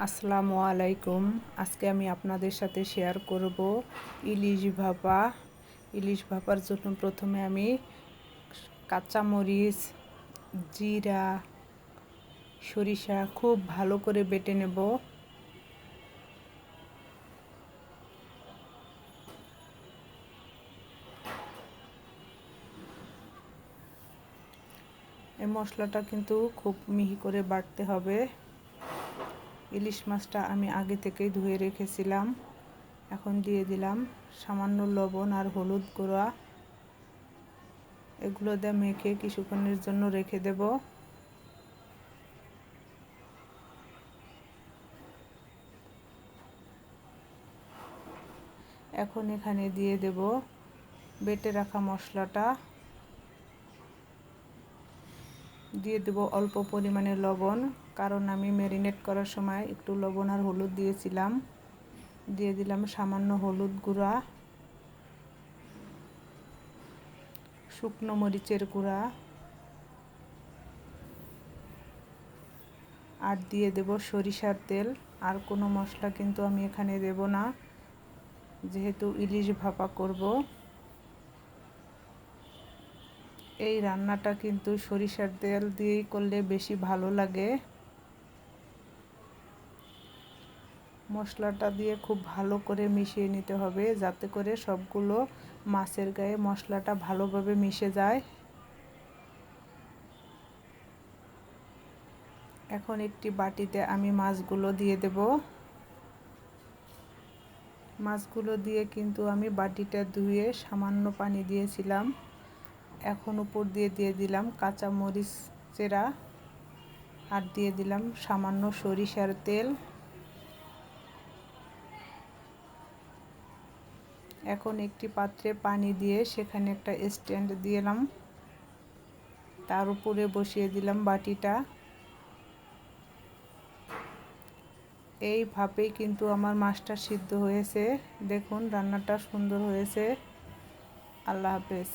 আসসালামু আলাইকুম। আজকে আমি আপনাদের সাথে শেয়ার করব ইলিশ ভাপা। ইলিশ ভাপার জন্য প্রথমে আমি কাঁচামরিচ, জিরা, সরিষা খুব ভালো করে বেটে নেব। এই মশলাটা কিন্তু খুব মিহি করে বাটতে হবে। ইলিশ মাছটা আমি আগে থেকেই ধুয়ে রেখেছিলাম। এখন দিয়ে দিলাম সামান্য লবণ আর হলুদ গুঁড়া। এগুলো দিয়ে মেখে কিছুক্ষণের জন্য রেখে দেব। এখন এখানে দিয়ে দেব বেটে রাখা মশলাটা, দিয়ে দেব অল্প পরিমাণে লবণ, কারণ আমি ম্যারিনেট করার সময় একটু লবণ আর হলুদ দিয়েছিলাম। দিয়ে দিলাম সামান্য হলুদ গুঁড়া, শুকনো মরিচের গুঁড়া, আর দিয়ে দেব সরিষার তেল। আর কোনো মশলা কিন্তু আমি এখানে দেব না, যেহেতু ইলিশ ভাপা করব। এই রান্নাটা কিন্তু সরিষার তেল দিয়েই করলে বেশি ভালো লাগে। মশলাটা দিয়ে খুব ভালো করে মিশিয়ে নিতে হবে, যাতে করে সবগুলো মাছের গায়ে মশলাটা ভালোভাবে মিশে যায়। এখন একটি বাটিতে আমি মাছগুলো দিয়ে দেব। মাছগুলো দিয়ে কিন্তু আমি বাটিটা ধুয়ে সামান্য পানি দিয়েছিলাম। এখন উপর দিয়ে দিয়ে দিলাম কাঁচা মরিচ চেরা, আর দিয়ে দিলাম সামান্য সরিষার তেল। এখন একটি পাত্রে পানি দিয়ে সেখানে একটা স্ট্যান্ড দিলাম, তার উপরে বসিয়ে দিলাম বাটিটা। এই ভাপেই কিন্তু আমার মাছটা সিদ্ধ হয়েছে। দেখুন রান্নাটা সুন্দর হয়েছে। আল্লাহ হাফেজ।